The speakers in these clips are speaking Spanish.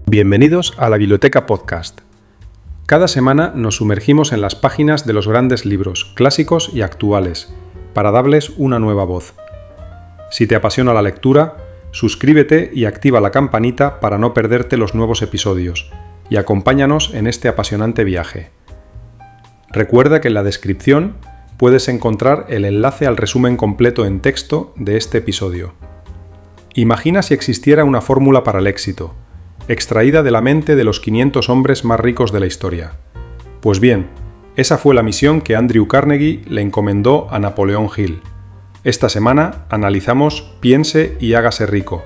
Bienvenidos a la Biblioteca Podcast. Cada semana nos sumergimos en las páginas de los grandes libros, clásicos y actuales, para darles una nueva voz. Si te apasiona la lectura, suscríbete y activa la campanita para no perderte los nuevos episodios, y acompáñanos en este apasionante viaje. Recuerda que en la descripción puedes encontrar el enlace al resumen completo en texto de este episodio. Imagina si existiera una fórmula para el éxito, extraída de la mente de los 500 hombres más ricos de la historia. Pues bien, esa fue la misión que Andrew Carnegie le encomendó a Napoleón Hill. Esta semana analizamos Piense y hágase rico,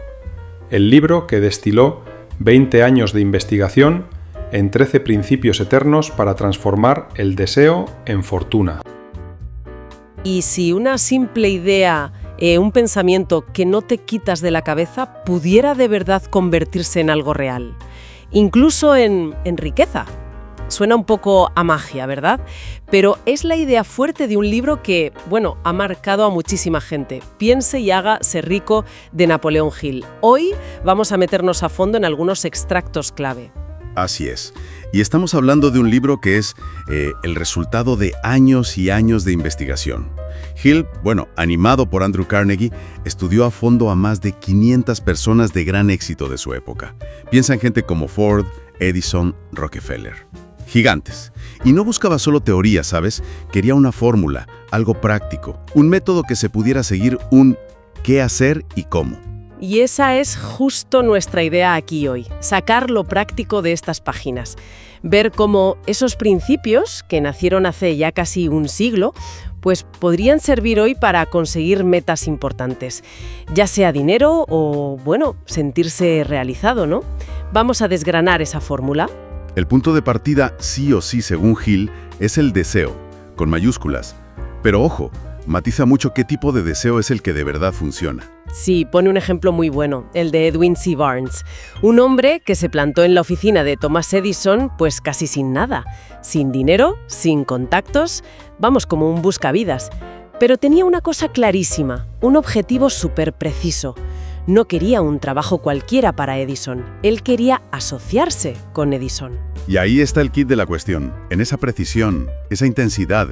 el libro que destiló 20 años de investigación en 13 principios eternos para transformar el deseo en fortuna. Y si una simple idea, un pensamiento que no te quitas de la cabeza, pudiera de verdad convertirse en algo real, incluso en riqueza. Suena un poco a magia, ¿verdad? Pero es la idea fuerte de un libro que, ha marcado a muchísima gente. Piense y hágase rico, de Napoleón Hill. Hoy vamos a meternos a fondo en algunos extractos clave. Así es. Y estamos hablando de un libro que es el resultado de años y años de investigación. Hill, animado por Andrew Carnegie, estudió a fondo a más de 500 personas de gran éxito de su época. Piensa en gente como Ford, Edison, Rockefeller. Gigantes. Y no buscaba solo teoría, ¿sabes? Quería una fórmula, algo práctico, un método que se pudiera seguir, un qué hacer y cómo. Y esa es justo nuestra idea aquí hoy, sacar lo práctico de estas páginas, ver cómo esos principios, que nacieron hace ya casi un siglo, pues podrían servir hoy para conseguir metas importantes, ya sea dinero o, sentirse realizado, ¿no? Vamos a desgranar esa fórmula. El punto de partida, sí o sí, según Hill, es el deseo, con mayúsculas. Pero ojo, matiza mucho qué tipo de deseo es el que de verdad funciona. Sí, pone un ejemplo muy bueno, el de Edwin C. Barnes, un hombre que se plantó en la oficina de Thomas Edison pues casi sin nada, sin dinero, sin contactos, como un buscavidas. Pero tenía una cosa clarísima, un objetivo súper preciso. No quería un trabajo cualquiera para Edison, él quería asociarse con Edison. Y ahí está el kit de la cuestión, en esa precisión, esa intensidad.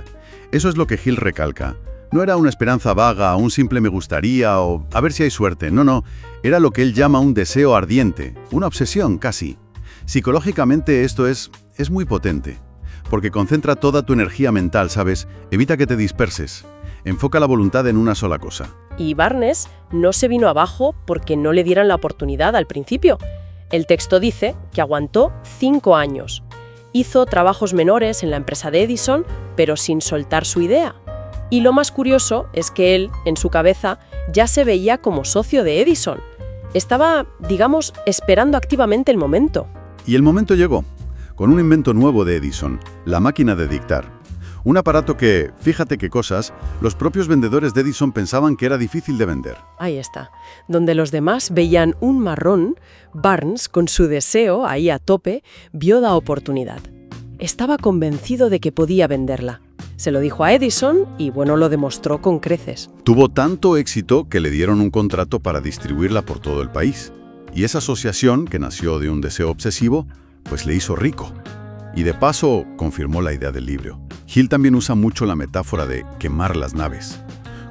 Eso es lo que Hill recalca. No era una esperanza vaga, un simple me gustaría o a ver si hay suerte. No, era lo que él llama un deseo ardiente, una obsesión casi. Psicológicamente esto es muy potente, porque concentra toda tu energía mental, ¿sabes? Evita que te disperses. Enfoca la voluntad en una sola cosa. Y Barnes no se vino abajo porque no le dieran la oportunidad al principio. El texto dice que aguantó 5 años. Hizo trabajos menores en la empresa de Edison, pero sin soltar su idea. Y lo más curioso es que él, en su cabeza, ya se veía como socio de Edison. Estaba, esperando activamente el momento. Y el momento llegó, con un invento nuevo de Edison, la máquina de dictar. Un aparato que, fíjate qué cosas, los propios vendedores de Edison pensaban que era difícil de vender. Ahí está. Donde los demás veían un marrón, Barnes, con su deseo ahí a tope, vio la oportunidad. Estaba convencido de que podía venderla. Se lo dijo a Edison y, lo demostró con creces. Tuvo tanto éxito que le dieron un contrato para distribuirla por todo el país. Y esa asociación, que nació de un deseo obsesivo, pues le hizo rico. Y de paso, confirmó la idea del libro. Hill también usa mucho la metáfora de quemar las naves.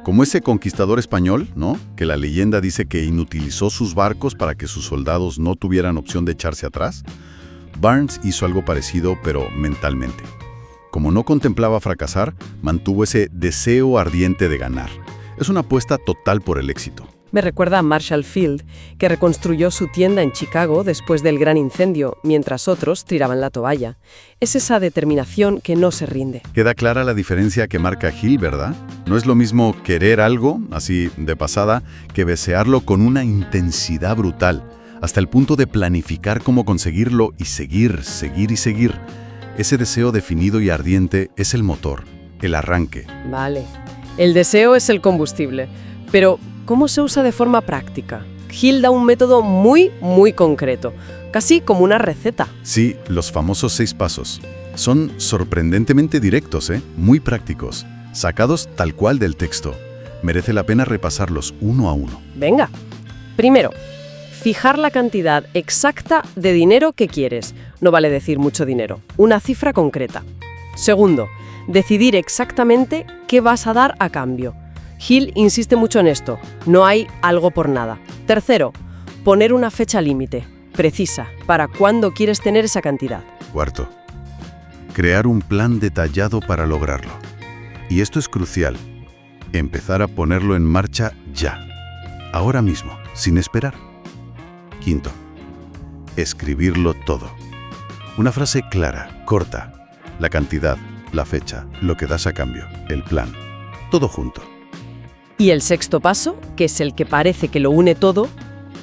Como ese conquistador español, ¿no? Que la leyenda dice que inutilizó sus barcos para que sus soldados no tuvieran opción de echarse atrás. Barnes hizo algo parecido, pero mentalmente. Como no contemplaba fracasar, mantuvo ese deseo ardiente de ganar. Es una apuesta total por el éxito. Me recuerda a Marshall Field, que reconstruyó su tienda en Chicago después del gran incendio, mientras otros tiraban la toalla. Es esa determinación que no se rinde. Queda clara la diferencia que marca Hill, ¿verdad? No es lo mismo querer algo, así de pasada, que desearlo con una intensidad brutal, hasta el punto de planificar cómo conseguirlo y seguir. Ese deseo definido y ardiente es el motor, el arranque. Vale. El deseo es el combustible. Pero, ¿cómo se usa de forma práctica? Hill da un método muy concreto, casi como una receta. Sí, los famosos 6 pasos. Son sorprendentemente directos, muy prácticos, sacados tal cual del texto. Merece la pena repasarlos uno a uno. Venga. Primero, fijar la cantidad exacta de dinero que quieres. No vale decir mucho dinero, una cifra concreta. Segundo, decidir exactamente qué vas a dar a cambio. Hill insiste mucho en esto, no hay algo por nada. Tercero, poner una fecha límite, precisa, para cuándo quieres tener esa cantidad. Cuarto, crear un plan detallado para lograrlo. Y esto es crucial, empezar a ponerlo en marcha ya, ahora mismo, sin esperar. Quinto, escribirlo todo. Una frase clara, corta, la cantidad, la fecha, lo que das a cambio, el plan, todo junto. Y el sexto paso, que es el que parece que lo une todo,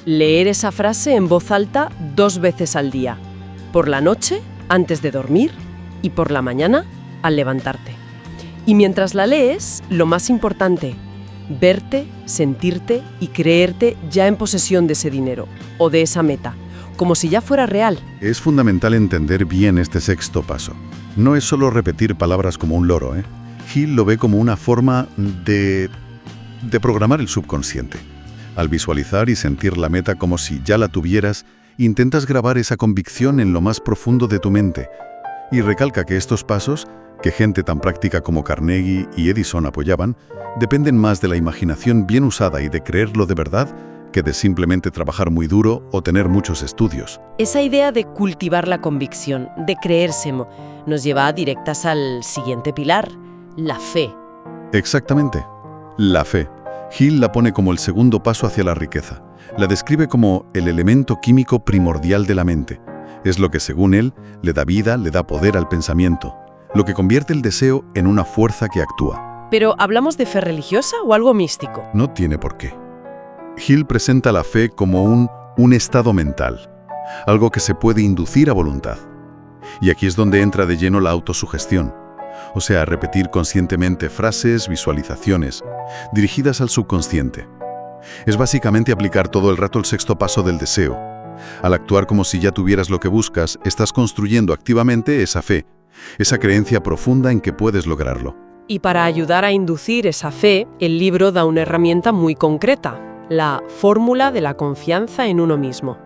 leer esa frase en voz alta 2 veces al día, por la noche, antes de dormir, y por la mañana, al levantarte. Y mientras la lees, lo más importante, verte, sentirte y creerte ya en posesión de ese dinero o de esa meta, como si ya fuera real. Es fundamental entender bien este sexto paso. No es solo repetir palabras como un loro, ¿eh? Hill lo ve como una forma de programar el subconsciente. Al visualizar y sentir la meta como si ya la tuvieras, intentas grabar esa convicción en lo más profundo de tu mente. Y recalca que estos pasos, que gente tan práctica como Carnegie y Edison apoyaban, dependen más de la imaginación bien usada y de creerlo de verdad que de simplemente trabajar muy duro o tener muchos estudios. Esa idea de cultivar la convicción, de creérsemo, nos lleva directas al siguiente pilar, la fe. Exactamente, la fe. Hill la pone como el segundo paso hacia la riqueza. La describe como el elemento químico primordial de la mente. Es lo que, según él, le da vida, le da poder al pensamiento, lo que convierte el deseo en una fuerza que actúa. ¿Pero hablamos de fe religiosa o algo místico? No tiene por qué. Hill presenta la fe como un estado mental, algo que se puede inducir a voluntad. Y aquí es donde entra de lleno la autosugestión, o sea, repetir conscientemente frases, visualizaciones, dirigidas al subconsciente. Es básicamente aplicar todo el rato el sexto paso del deseo. Al actuar como si ya tuvieras lo que buscas, estás construyendo activamente esa fe, esa creencia profunda en que puedes lograrlo. Y para ayudar a inducir esa fe, el libro da una herramienta muy concreta, la fórmula de la confianza en uno mismo.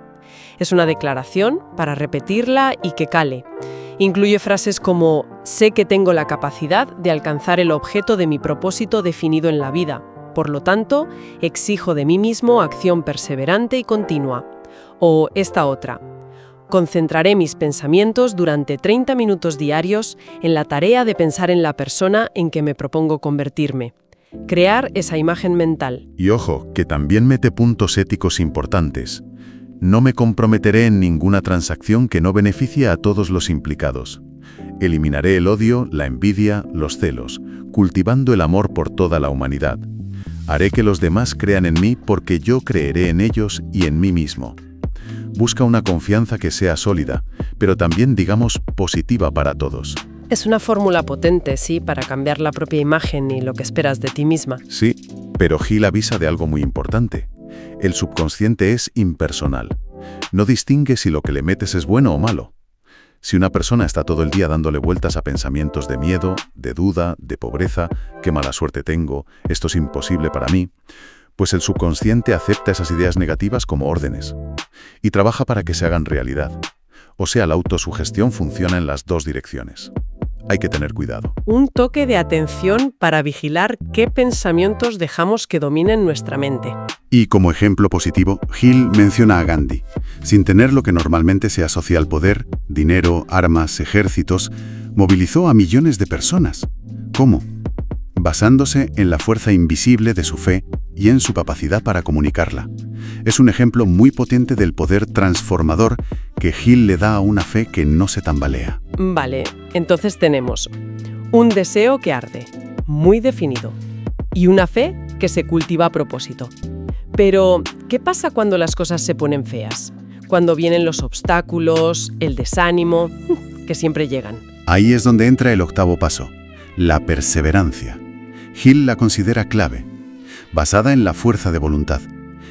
Es una declaración para repetirla y que cale. Incluye frases como «Sé que tengo la capacidad de alcanzar el objeto de mi propósito definido en la vida. Por lo tanto, exijo de mí mismo acción perseverante y continua». O esta otra. «Concentraré mis pensamientos durante 30 minutos diarios en la tarea de pensar en la persona en que me propongo convertirme». Crear esa imagen mental. Y ojo, que también mete puntos éticos importantes. No me comprometeré en ninguna transacción que no beneficie a todos los implicados. Eliminaré el odio, la envidia, los celos, cultivando el amor por toda la humanidad. Haré que los demás crean en mí porque yo creeré en ellos y en mí mismo. Busca una confianza que sea sólida, pero también, digamos, positiva para todos. Es una fórmula potente, sí, para cambiar la propia imagen y lo que esperas de ti misma. Sí, pero Hill avisa de algo muy importante. El subconsciente es impersonal. No distingue si lo que le metes es bueno o malo. Si una persona está todo el día dándole vueltas a pensamientos de miedo, de duda, de pobreza, qué mala suerte tengo, esto es imposible para mí, pues el subconsciente acepta esas ideas negativas como órdenes y trabaja para que se hagan realidad. O sea, la autosugestión funciona en las dos direcciones. Hay que tener cuidado. Un toque de atención para vigilar qué pensamientos dejamos que dominen nuestra mente. Y como ejemplo positivo, Hill menciona a Gandhi. Sin tener lo que normalmente se asocia al poder, dinero, armas, ejércitos, movilizó a millones de personas. ¿Cómo? Basándose en la fuerza invisible de su fe y en su capacidad para comunicarla. Es un ejemplo muy potente del poder transformador que Hill le da a una fe que no se tambalea. Vale, entonces tenemos un deseo que arde, muy definido, y una fe que se cultiva a propósito. Pero, ¿qué pasa cuando las cosas se ponen feas? Cuando vienen los obstáculos, el desánimo, que siempre llegan. Ahí es donde entra el octavo paso, la perseverancia. Hill la considera clave, basada en la fuerza de voluntad.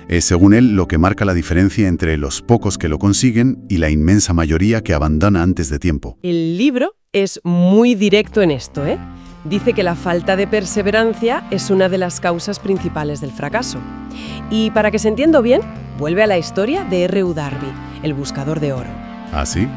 Es, según él, lo que marca la diferencia entre los pocos que lo consiguen y la inmensa mayoría que abandona antes de tiempo. El libro es muy directo en esto, ¿eh? Dice que la falta de perseverancia es una de las causas principales del fracaso. Y para que se entienda bien, vuelve a la historia de R.U. Darby, el buscador de oro. ¿Ah, sí?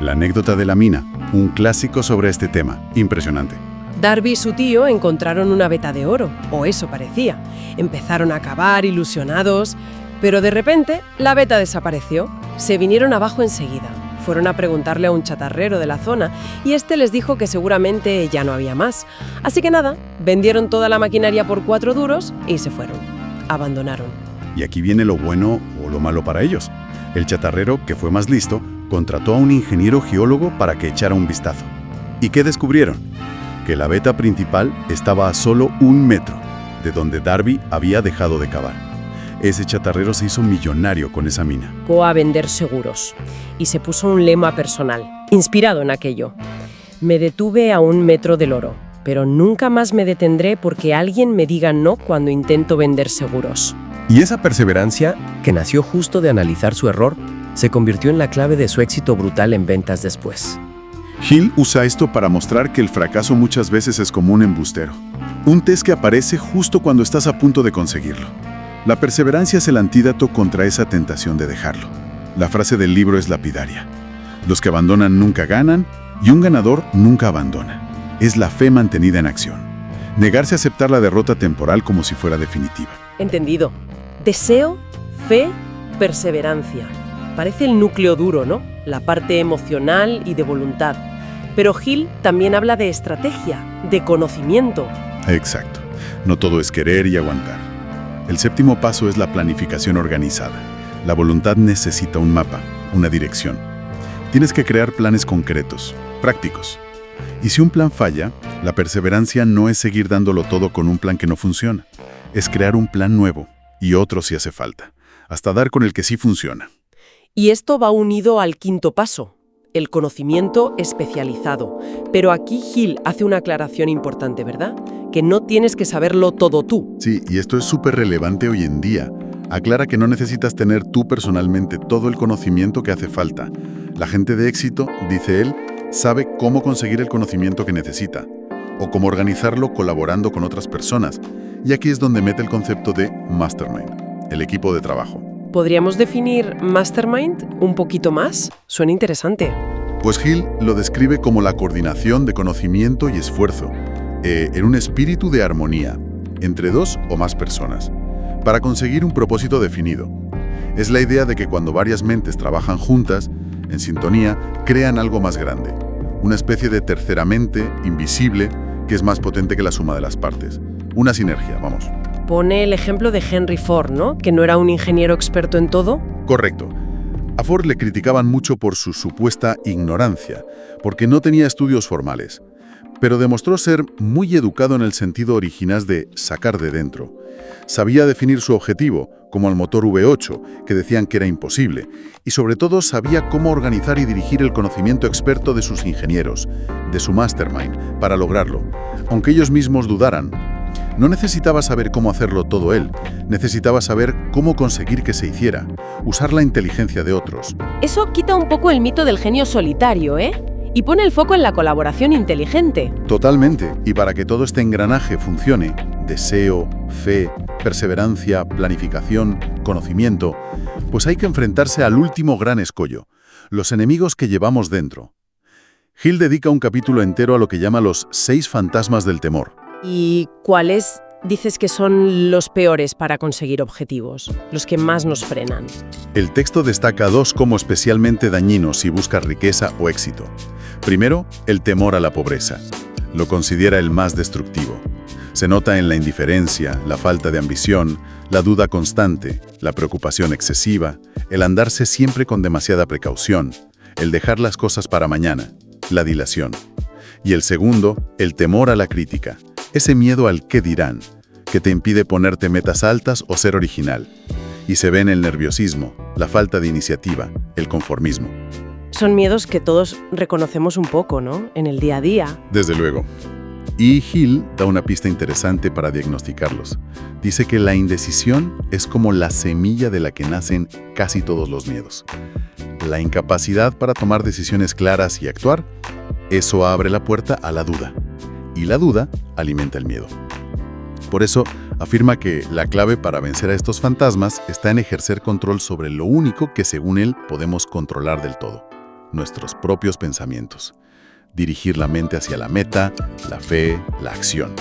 La anécdota de la mina, un clásico sobre este tema. Impresionante. Darby y su tío encontraron una veta de oro, o eso parecía. Empezaron a cavar ilusionados, pero de repente la veta desapareció. Se vinieron abajo enseguida. Fueron a preguntarle a un chatarrero de la zona y este les dijo que seguramente ya no había más. Así que nada, vendieron toda la maquinaria por 4 duros y se fueron. Abandonaron. Y aquí viene lo bueno o lo malo para ellos. El chatarrero, que fue más listo, contrató a un ingeniero geólogo para que echara un vistazo. ¿Y qué descubrieron? Que la veta principal estaba a solo 1 metro de donde Darby había dejado de cavar. Ese chatarrero se hizo millonario con esa mina. Fue a vender seguros y se puso un lema personal, inspirado en aquello. Me detuve a 1 metro del oro, pero nunca más me detendré porque alguien me diga no cuando intento vender seguros. Y esa perseverancia, que nació justo de analizar su error, se convirtió en la clave de su éxito brutal en ventas después. Hill usa esto para mostrar que el fracaso muchas veces es como un embustero. Un test que aparece justo cuando estás a punto de conseguirlo. La perseverancia es el antídoto contra esa tentación de dejarlo. La frase del libro es lapidaria. Los que abandonan nunca ganan y un ganador nunca abandona. Es la fe mantenida en acción. Negarse a aceptar la derrota temporal como si fuera definitiva. Entendido. Deseo, fe, perseverancia. Parece el núcleo duro, ¿no? La parte emocional y de voluntad. Pero Hill también habla de estrategia, de conocimiento. Exacto. No todo es querer y aguantar. El 7º paso es la planificación organizada. La voluntad necesita un mapa, una dirección. Tienes que crear planes concretos, prácticos. Y si un plan falla, la perseverancia no es seguir dándolo todo con un plan que no funciona. Es crear un plan nuevo y otro si hace falta, hasta dar con el que sí funciona. Y esto va unido al 5.º paso, el conocimiento especializado. Pero aquí Hill hace una aclaración importante, ¿verdad? Que no tienes que saberlo todo tú. Sí, y esto es súper relevante hoy en día. Aclara que no necesitas tener tú personalmente todo el conocimiento que hace falta. La gente de éxito, dice él, sabe cómo conseguir el conocimiento que necesita, o cómo organizarlo colaborando con otras personas. Y aquí es donde mete el concepto de mastermind, el equipo de trabajo. ¿Podríamos definir mastermind un poquito más? Suena interesante. Pues Hill lo describe como la coordinación de conocimiento y esfuerzo, en un espíritu de armonía, entre 2 o más personas, para conseguir un propósito definido. Es la idea de que cuando varias mentes trabajan juntas, en sintonía, crean algo más grande, una especie de tercera mente, invisible, que es más potente que la suma de las partes. Una sinergia, vamos. Pone el ejemplo de Henry Ford, ¿no? Que no era un ingeniero experto en todo. Correcto. A Ford le criticaban mucho por su supuesta ignorancia, porque no tenía estudios formales, pero demostró ser muy educado en el sentido original de sacar de dentro. Sabía definir su objetivo, como el motor V8, que decían que era imposible, y sobre todo sabía cómo organizar y dirigir el conocimiento experto de sus ingenieros, de su mastermind, para lograrlo, aunque ellos mismos dudaran. No necesitaba saber cómo hacerlo todo él, necesitaba saber cómo conseguir que se hiciera, usar la inteligencia de otros. Eso quita un poco el mito del genio solitario, ¿eh? Y pone el foco en la colaboración inteligente. Totalmente, y para que todo este engranaje funcione, deseo, fe, perseverancia, planificación, conocimiento, pues hay que enfrentarse al último gran escollo, los enemigos que llevamos dentro. Hill dedica un capítulo entero a lo que llama los 6 fantasmas del temor. ¿Y cuáles dices que son los peores para conseguir objetivos, los que más nos frenan? El texto destaca 2 como especialmente dañinos si buscas riqueza o éxito. Primero, el temor a la pobreza. Lo considera el más destructivo. Se nota en la indiferencia, la falta de ambición, la duda constante, la preocupación excesiva, el andarse siempre con demasiada precaución, el dejar las cosas para mañana, la dilación. Y el segundo, el temor a la crítica, ese miedo al qué dirán, que te impide ponerte metas altas o ser original. Y se ve en el nerviosismo, la falta de iniciativa, el conformismo. Son miedos que todos reconocemos un poco, ¿no? En el día a día. Desde luego. Y Hill da una pista interesante para diagnosticarlos. Dice que la indecisión es como la semilla de la que nacen casi todos los miedos. La incapacidad para tomar decisiones claras y actuar, eso abre la puerta a la duda. y la duda alimenta el miedo. Por eso, afirma que la clave para vencer a estos fantasmas está en ejercer control sobre lo único que, según él, podemos controlar del todo: nuestros propios pensamientos. Dirigir la mente hacia la meta, la fe, la acción.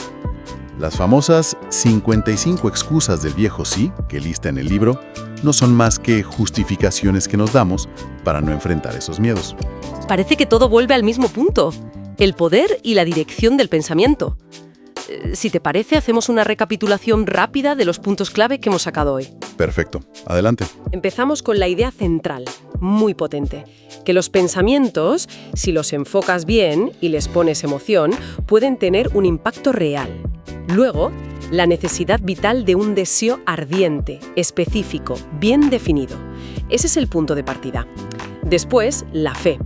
Las famosas 55 excusas del viejo sí, que lista en el libro, no son más que justificaciones que nos damos para no enfrentar esos miedos. Parece que todo vuelve al mismo punto: el poder y la dirección del pensamiento. Si te parece, hacemos una recapitulación rápida de los puntos clave que hemos sacado hoy. Perfecto. Adelante. Empezamos con la idea central, muy potente, que los pensamientos, si los enfocas bien y les pones emoción, pueden tener un impacto real. Luego, la necesidad vital de un deseo ardiente, específico, bien definido. Ese es el punto de partida. Después, la fe,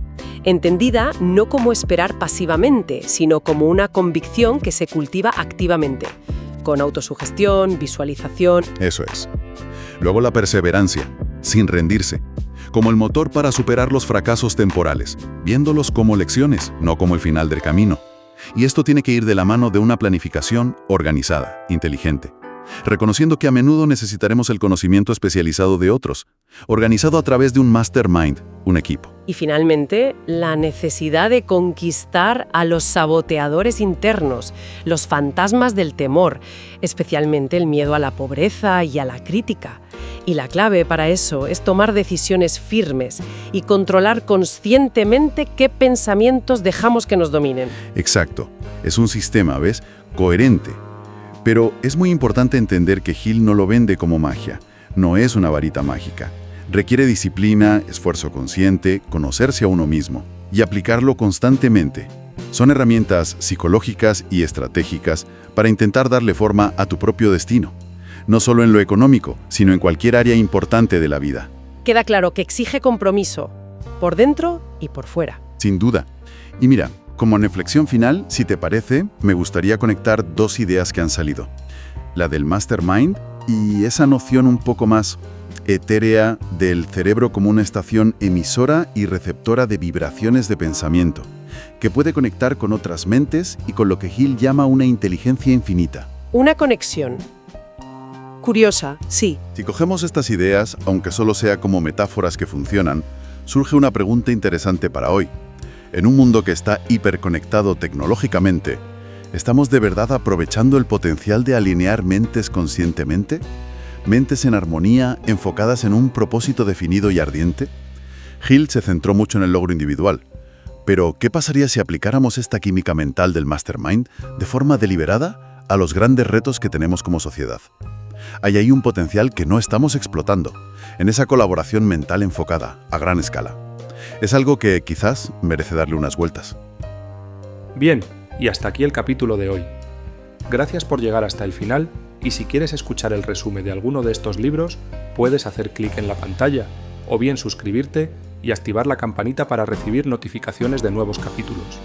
entendida no como esperar pasivamente, sino como una convicción que se cultiva activamente, con autosugestión, visualización. Eso es. Luego la perseverancia, sin rendirse, como el motor para superar los fracasos temporales, viéndolos como lecciones, no como el final del camino. Y esto tiene que ir de la mano de una planificación organizada, inteligente, reconociendo que a menudo necesitaremos el conocimiento especializado de otros, organizado a través de un mastermind, un equipo. Y finalmente, la necesidad de conquistar a los saboteadores internos, los fantasmas del temor, especialmente el miedo a la pobreza y a la crítica. Y la clave para eso es tomar decisiones firmes y controlar conscientemente qué pensamientos dejamos que nos dominen. Exacto. Es un sistema, ¿ves? Coherente. Pero es muy importante entender que Hill no lo vende como magia. No es una varita mágica. Requiere disciplina, esfuerzo consciente, conocerse a uno mismo y aplicarlo constantemente. Son herramientas psicológicas y estratégicas para intentar darle forma a tu propio destino. No solo en lo económico, sino en cualquier área importante de la vida. Queda claro que exige compromiso, por dentro y por fuera. Sin duda. Y mira, como reflexión final, si te parece, me gustaría conectar dos ideas que han salido. La del mastermind y esa noción un poco más etérea del cerebro como una estación emisora y receptora de vibraciones de pensamiento, que puede conectar con otras mentes y con lo que Hill llama una inteligencia infinita. Una conexión. Curiosa, sí. Si cogemos estas ideas, aunque solo sea como metáforas que funcionan, surge una pregunta interesante para hoy. En un mundo que está hiperconectado tecnológicamente, ¿estamos de verdad aprovechando el potencial de alinear mentes conscientemente? ¿Mentes en armonía, enfocadas en un propósito definido y ardiente? Hill se centró mucho en el logro individual. Pero, ¿qué pasaría si aplicáramos esta química mental del mastermind de forma deliberada a los grandes retos que tenemos como sociedad? Hay ahí un potencial que no estamos explotando, en esa colaboración mental enfocada, a gran escala. Es algo que quizás merece darle unas vueltas. Bien, y hasta aquí el capítulo de hoy. Gracias por llegar hasta el final, y si quieres escuchar el resumen de alguno de estos libros, puedes hacer clic en la pantalla, o bien suscribirte y activar la campanita para recibir notificaciones de nuevos capítulos.